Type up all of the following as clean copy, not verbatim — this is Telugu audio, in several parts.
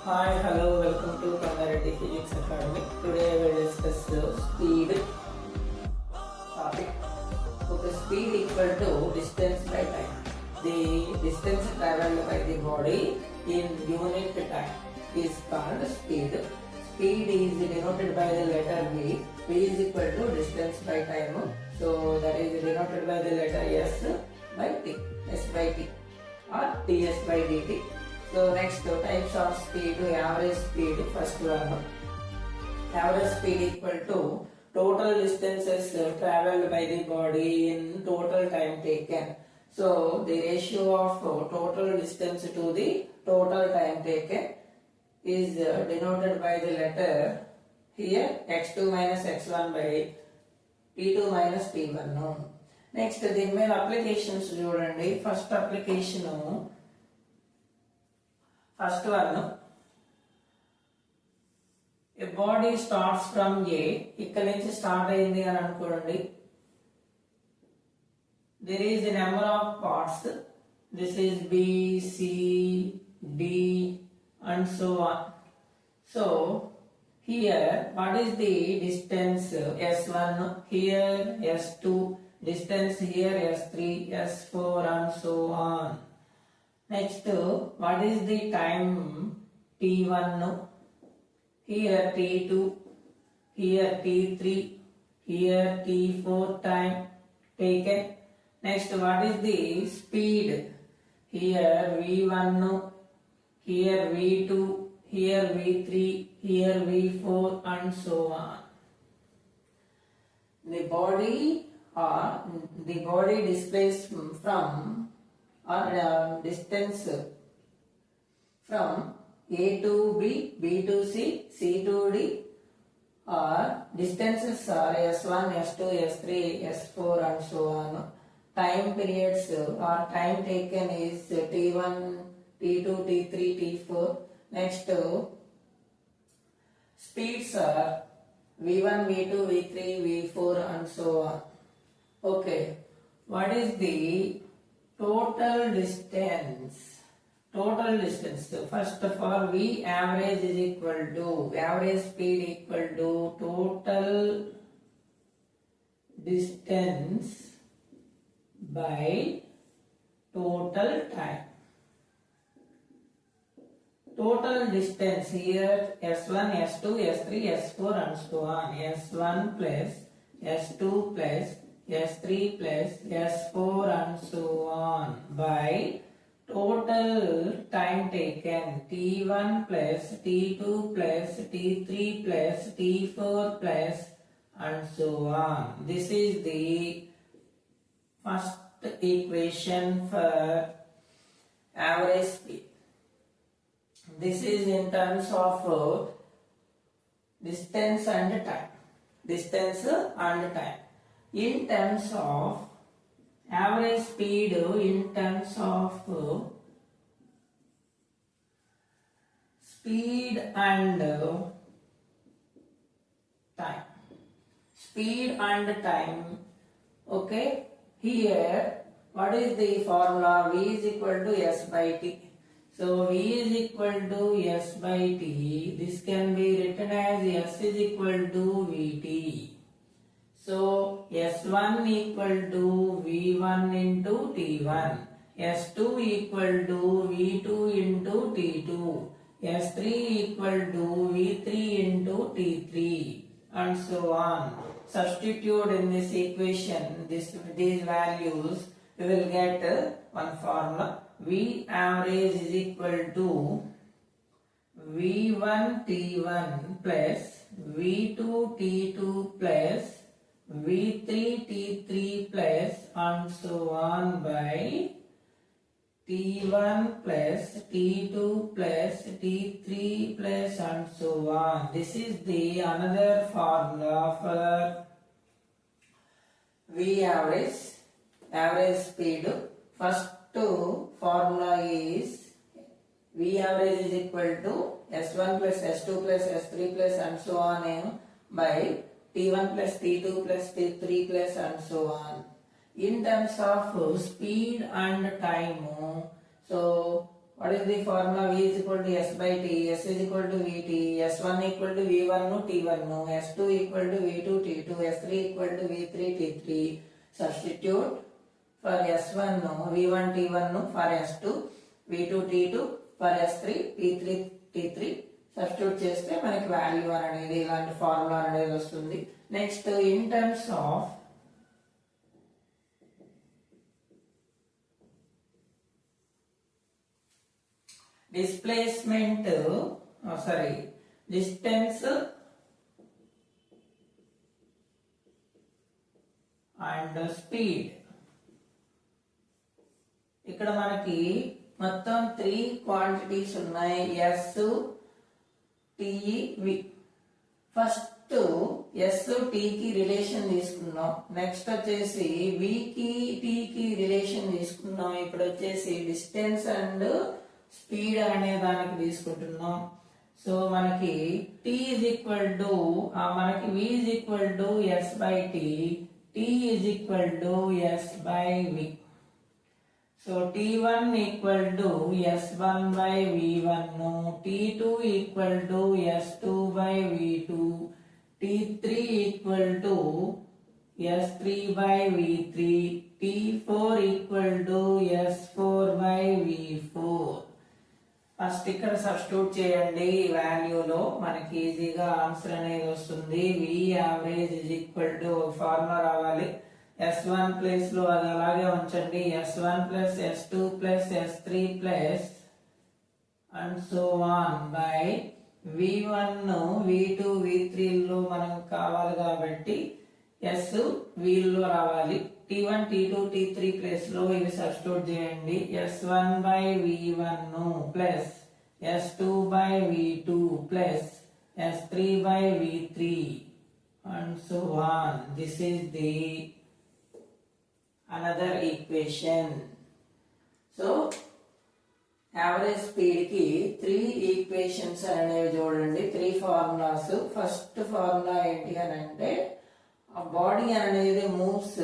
Hi, hello, welcome to Kangareddy Physics Academy. Today I will discuss the speed topic. Okay, speed equal to distance by time. The distance traveled by the body in unit time is called speed. Speed is denoted by the letter V. V is equal to distance by time. So that is denoted by the letter S by T. S by T or ds by dt. So next types of speed, average speed, first one. Average speed equal to total distances traveled by the body in total time taken. So the ratio of total distance to the total time taken is denoted by the letter here x2 minus x1 by t2 minus t1. Next దీని మీద అప్లికేషన్స్ చూడండి. First application first one, A body starts from A, ఇక్కడ నుంచి స్టార్ట్ అయింది అని అనుకోండి. there is a number of parts, this is B, C, D and so on. So here what is the distance? S1 here, S2 distance here, S3, S4 and so on. Next, what is the time? T1 here, T2 here, T3 here, T4 time taken. Next, what is the speed? Here V1 here V2 here V3 here V4 and so on. The body displays from or distance from A to B, B to C, C to D, or distances are S1, S2, S3, S4 and so on. Time periods or time taken is T1, T2, T3, T4. Next, speeds are V1, V2, V3, V4 and so on. Okay, what is the total distance? Total distance, first of all, V average is equal to average speed equal to total distance by total time. Total distance here S1, S2, S3, S4 and so on. S1 plus S2 plus S3 plus S4 and so on by total time taken T1 plus T2 plus T3 plus T4 plus and so on. This is the first equation for average speed. This is in terms of distance and time. Distance and time. In terms of average speed, in terms of speed and time. Speed and time. Okay. Here, what is the formula? V is equal to S by T. So V is equal to S by T. This can be written as S is equal to Vt. So S1 equal to V1 into T1. S2 equal to V2 into T2. S3 equal to V3 into T3 and so on. Substitute in this equation these values, you will get one formula. V average is equal to V1 T1 plus V2 T2 plus V3 T3 plus and so on by T1 plus T2 plus T3 plus and so on. This is the another formula for V average, average speed. First formula is V average is equal to S1 plus S2 plus S3 plus and so on by T1 plus T2 plus T3 plus and so on. In terms of speed and time, so What is the formula? V is equal to S by T, S is equal to Vt, S1 equal to V1 T1, S2 equal to V2 T2, S3 equal to V3 T3. Substitute for S1 V1 T1 for S2, V2 T2 for S3, P3 T3. Substitute చేస్తే మనకి వాల్యూ అనేది ఇలాంటి ఫార్ములా అనేది వస్తుంది. Next in terms of displacement distance and speed. ఇక్కడ మనకి మొత్తం 3 క్వాంటిటీస్ ఉన్నాయి, S T V. First S T కి రిలేషన్ తీసుకున్నాం, నెక్స్ట్ వచ్చేసి వి కి టి కి రిలేషన్ తీసుకున్నాం, ఇప్పుడు వచ్చేసి డిస్టెన్స్ అండ్ స్పీడ్ అనే దానికి తీసుకుంటున్నాం. సో మనకి టి ఈజ్ ఈక్వల్ టు మనకి V is equal to S by T, T is equal to S by V. So T1 equal to S1 by V1, T2 equal to S2 by V2, T3 equal to S3 by V3, T4 equal to S4 by V4. First ఇక్కడ సబ్స్టిట్యూట్ చేయండి, వాల్యూలో మనకి ఈజీగా ఆన్సర్ అనేది వస్తుంది. V average is equal to formula రావాలి, S1 ప్లేస్ లో అది అలాగే ఉంచండి, S1 plus S2 plus S3 plus and so on by V1 V2 V3 లో మనం కావాలి కాబట్టి S వీల్లో రావాలి. T1 T2 T3 ప్లేస్ లో ఇవి సబ్స్టిట్యూట్ చేయండి, S1 by V1 plus S2 by V2 plus S3 by V3 and so on. This is the another equation. So average speed కి 3 ఈక్వేషన్స్ అనేవి చూడండి, 3 ఫార్ములాస్. ఫస్ట్ ఫార్ములా ఏంటి అని అంటే ఆ బాడీ అనేది మూవ్స్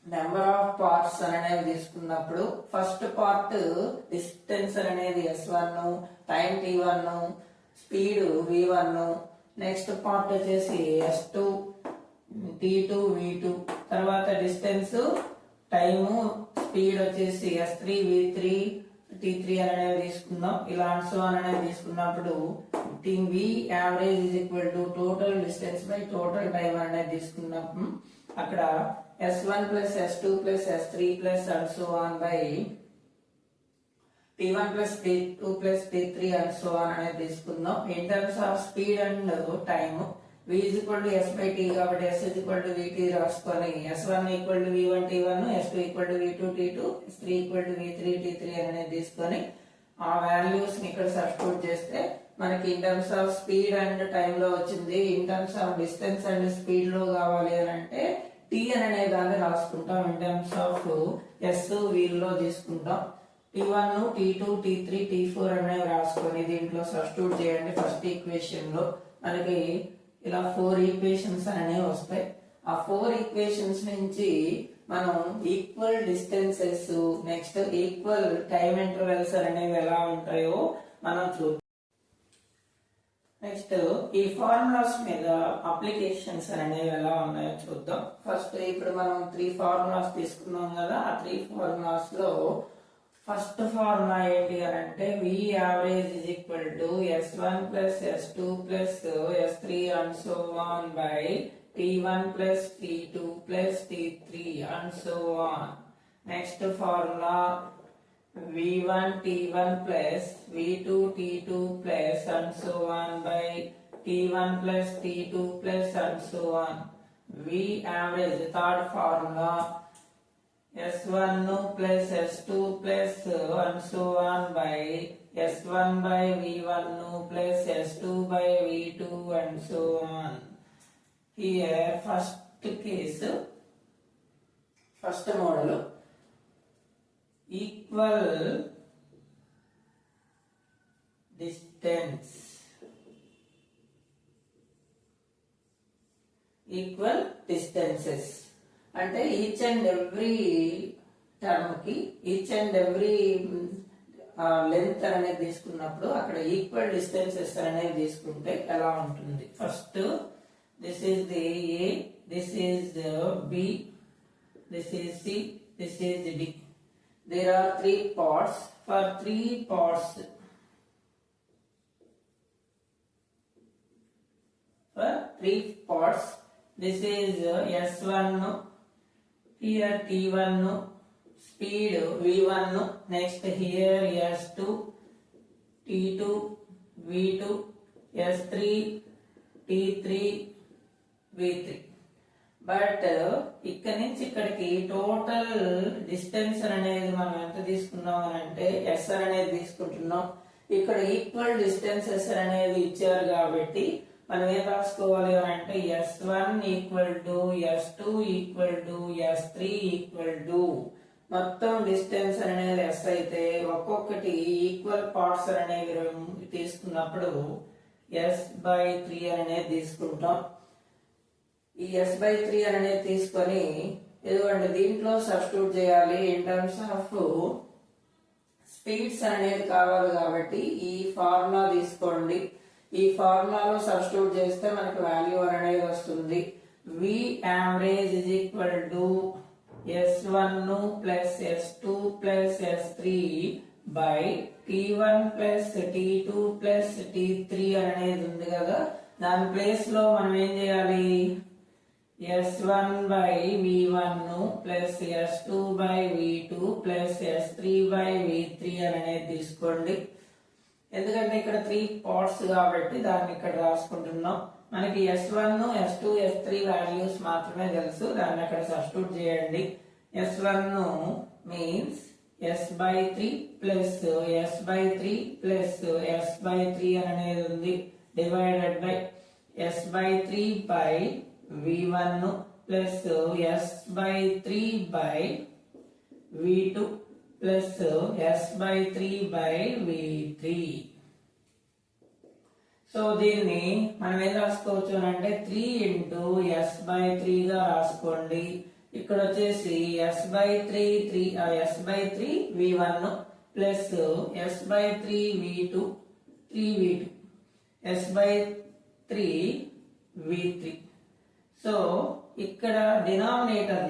నెంబర్ ఆఫ్ పార్ట్స్ అనేవి తీసుకున్నప్పుడు ఫస్ట్ పార్ట్ డిస్టెన్స్ అనేది S1, time T1, speed V1, next part వచ్చేసి S2, T2 V2, తర్వాత డిస్టెన్స్ టైము స్పీడ్ వచ్చేసి S3 V3 T3 అనేవి తీసుకున్నాం. ఇలా సో అనేది తీసుకున్నప్పుడు V average is equal to total distance by total time అనేది తీసుకున్నాం. అక్కడ S1 plus S2 plus S3 plus and so on by T1 plus T2 plus T3 and so on అనేది తీసుకుందాం. In terms of speed and time V is equal to S by T కాబట్టి S is equal to Vt రాసుకొని S1 equal to V1 T1, S2 equal to V2 T2, S3 equal to V3 T3 అనేది తీసుకొని ఆ వాల్యూస్ ని ఇక్కడ సబ్స్టిట్యూట్ చేస్తే మనకి in terms of speed and time లో వచ్చింది. In terms of distance and speed లో కావాలి అని అంటే T అనే దాన్ని రాసుకుంటాం, ఇన్ టర్మ్స్ ఆఫ్ S వీల్లో తీసుకుంటాం. T1, T2, T3, T4 అనేవి రాసుకొని దీంట్లో సబ్స్టిట్యూట్ చేయండి. ఫస్ట్ ఈక్వేషన్ లో మనకి ఇలా 4 ఈక్వేషన్స్ అనేవి వస్తాయి. ఆ 4 ఈక్వేషన్స్ నుంచి మనం equal distances next equal time intervals అనేవి ఎలా ఉంటాయో మనం చూద్దాం. నెక్స్ట్ ఈ ఫార్ములాస్ మీద అప్లికేషన్స్ అనేవి ఎలా ఉన్నాయో చూద్దాం. ఫస్ట్ ఇప్పుడు మనం 3 ఫార్ములాస్ తీసుకున్నాం కదా, ఆ 3 ఫార్ములాస్ లో ఫస్ట్ ఫార్ములా ఏంటి అని అంటే V average is equal to S1 plus S2 plus S3 and so on by T1 plus T2 plus T3 and so on. Next formula V1 T1 plus V2 T2 plus and so on by T1 plus T2 plus and so on. V average third formula S1 plus S2 plus and so on by S1 by V1 plus S2 by V2 and so on. Here first case, first model, equal distance, equal distances. అంటే ఈచ్ అండ్ ఎవ్రీ టర్మ్ కి ఈచ్ అండ్ ఎవ్రీ లెంత్ అనేది తీసుకున్నప్పుడు అక్కడ ఈక్వల్ డిస్టెన్సెస్ అనేది తీసుకుంటే ఎలా ఉంటుంది? First this is the A, this is B, this is C, this is D. There are 3 parts. For 3 parts, this is S1, here T1, speed V1, next here S2, T2, V2, S3, T3, V3. But ఇక్కడ నుంచి ఇక్కడికి టోటల్ డిస్టెన్స్ అనేది మనం ఎంత తీసుకున్నాం అని అంటే ఎస్ఆర్ అనేది తీసుకుంటున్నాం. ఇక్కడ ఈక్వల్ డిస్టెన్సెస్ అనేది ఇచ్చారు కాబట్టి మనం ఏం రాసుకోవాలి అని అంటే S1 equal to S2 equal to S3 equal to మొత్తం డిస్టెన్స్ అనేది S అయితే ఒక్కొక్కటి ఈక్వల్ పార్ట్స్ అనేవి తీసుకున్నప్పుడు S/3 అనేది తీసుకుంటాం. ఈ S/3 అనేది తీసుకొని ఎందుకంటే దీంట్లో సబ్స్టిట్యూట్ చేయాలి ఇన్ టర్మ్స్ ఆఫ్ స్పీడ్స్ అనేది కావాలి కాబట్టి ఈ ఫార్ములా తీసుకోండి. ఈ ఫార్ములాలో సబ్స్టిట్యూట్ చేస్తే మనకు వాల్యూ అనేది వస్తుంది. V average is equal to S1 plus S2 plus S3 by T1 plus T2 plus T3 అనేది ఉంది కదా, దాని ప్లేస్ లో మనం ఏం చేయాలి? S1 by V1 plus S2 by V2 plus S3 by V3 అనేది తీసుకోండి. ఎందుకంటే ఇక్కడ 3 పార్ట్స్ కాబట్టి దాన్ని ఇక్కడ రాసుకుంటున్నాం. మనకి S1, S2, S3 వాల్యూస్ మాత్రమే తెలుసు, దాన్ని అక్కడ సబ్స్టిట్యూట్ చేయండి. S1 means S/3 plus S/3 plus S/3 అనేది ఉంది divided by S/3 by V1 plus S/3 by V2 plus S/3 by V3. So దీన్ని మనం ఏం రాసుకోవచ్చు అని అంటే 3 ఇంటూ S/3 గా రాసుకోండి. ఇక్కడ వచ్చేసి S/3 V1 plus S/3 V2 3V2 S/3 V3. So ఇక్కడ డినామినేటర్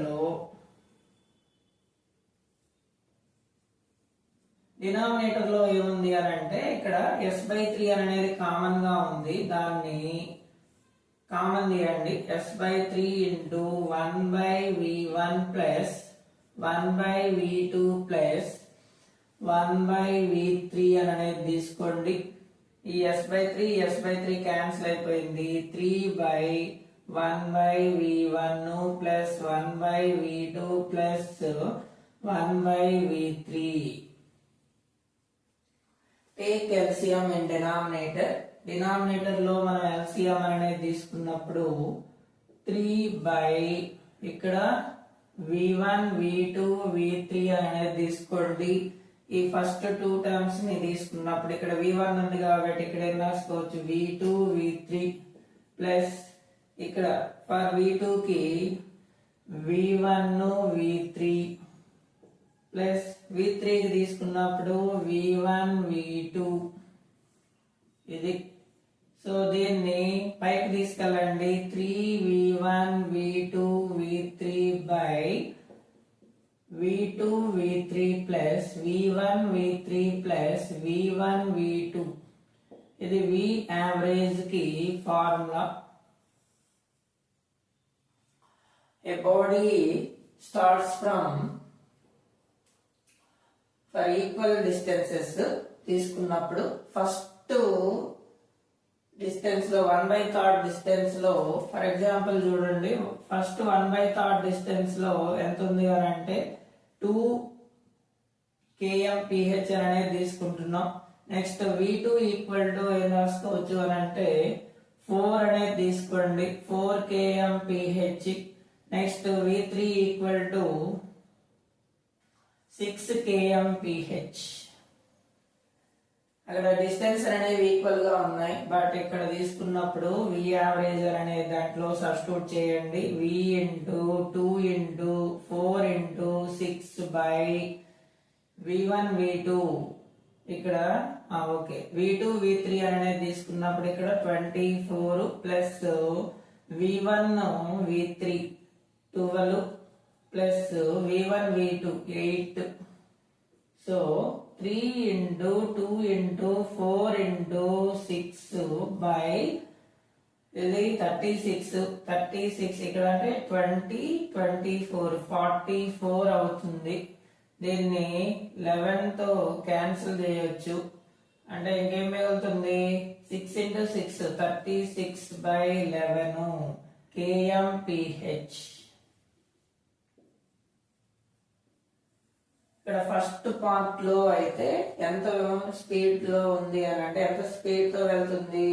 లో ఏముంది అని అంటే ఇక్కడ S/3 అనేది కామన్ గా ఉంది, దాన్ని కామన్ తీయండి. S/3 into 1/V1 plus 1/V2 plus 1/V3 అనేది తీసుకోండి. ఈ S/3 క్యాన్సిల్ అయిపోయింది. 3/1/V1 plus 1/V2 plus 1/V3. Take LCM in denominator. Denominator లో మనం ఎల్సిఎం అనేది తీసుకున్నప్పుడు 3 ఇక్కడ V1 V2 V3 అనేది తీసుకోండి. ఈ ఫస్ట్ 2 టర్మ్స్ ని తీసుకున్నప్పుడు ఇక్కడ V1 ఉంది కాబట్టి ఇక్కడ ఏం రాసుకోవచ్చు? V2 V3 ప్లస్ ఇక్కడ ఫర్ V2 కి V1 V3 ప్లస్ V3 కి తీసుకున్నప్పుడు V1 V2 ఇది. సో దీన్ని పైకి తీసుకెళ్ళండి. 3V1 V2 V3 by V2 V3 plus V1 V3 plus V1 V2. ఇది V యావరేజ్ కి formula. A body starts from for equal distances తీసుకున్నప్పుడు ఫస్ట్ డిస్టెన్స్ లో 1/3 డిస్టెన్స్ లో ఫర్ ఎగ్జాంపుల్ చూడండి, ఫస్ట్ 1/3 డిస్టెన్స్ లో ఎంత ఉంది అని అంటే 2 kmph అనేది తీసుకుంటున్నాం. నెక్స్ట్ V2 ఈక్వల్ టు ఏం రాసుకోవచ్చు అని అంటే 4 అనేది తీసుకోండి, 4 kmph. Next V3 equal to 6 kmph. అక్కడ డిస్టెన్స్ అనేవి ఈక్వల్ గా ఉన్నాయి, బట్ ఇక్కడ తీసుకున్నప్పుడు V యావరేజ్ అనే దాంట్లో సబ్స్టిట్యూట్ చేయండి. V into 2 into 4 into 6 by V1 V2 ఇక్కడ ఓకే v2 v3 అనేది తీసుకున్నప్పుడు ఇక్కడ 24 plus v1 v3 12 plus v1 v2 8. So 3 into 2 into 4 into 6 by ఇది 36 ఇక్కడ అంటే 20 24 44 అవుతుంది. దీన్ని 11 తో క్యాన్సిల్ చేయొచ్చు. అంటే ఇంకేం మిగులుతుంది 6 into 6 36 by 11 kmph. ఇక్కడ ఫస్ట్ పార్ట్ లో అయితే ఎంత స్పీడ్ లో ఉంది అని అంటే ఎంత స్పీడ్ తో వెళ్తుంది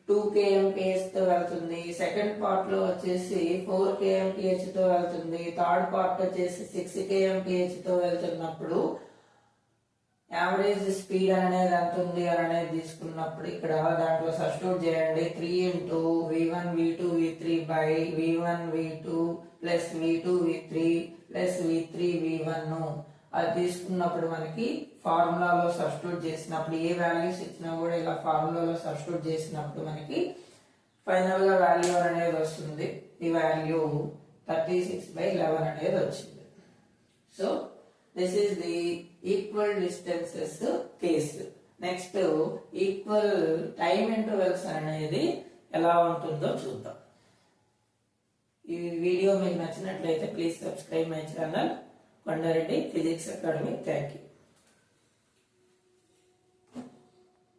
2 kmph తో వెళ్తుంది. సెకండ్ పార్ట్ లో వచ్చేసి 4 kmph తో వెళ్తుంది. థర్డ్ పార్ట్ వచ్చేసి 6 kmph తో వెళ్తున్నప్పుడు యావరేజ్ స్పీడ్ అనేది ఎంత ఉంది అని అనేది తీసుకున్నప్పుడు ఇక్కడ దాంట్లో సబ్స్టిట్యూట్ చేయండి. 3 into v1 v2 v3 by v1 v2 plus v2 v3 plus v3 v1 అది తీసుకున్నప్పుడు మనకి ఫార్ములాలో సబ్స్టిట్యూట్ చేసినప్పుడు ఏ వాల్యూస్ ఇచ్చినా కూడా ఇలా ఫార్ములాలో సబ్స్టిట్యూట్ చేసినప్పుడు మనకి ఫైనల్ గా వాల్యూ అనేది వస్తుంది. ఈ వాల్యూ 36/11 అనేది వచ్చింది. So this is the equal distances case. Next equal time intervals అనేది ఎలా ఉంటుందో చూద్దాం. ఈ వీడియో మీకు నచ్చినట్లయితే please subscribe my channel Kondareddy physics academy. Thank you.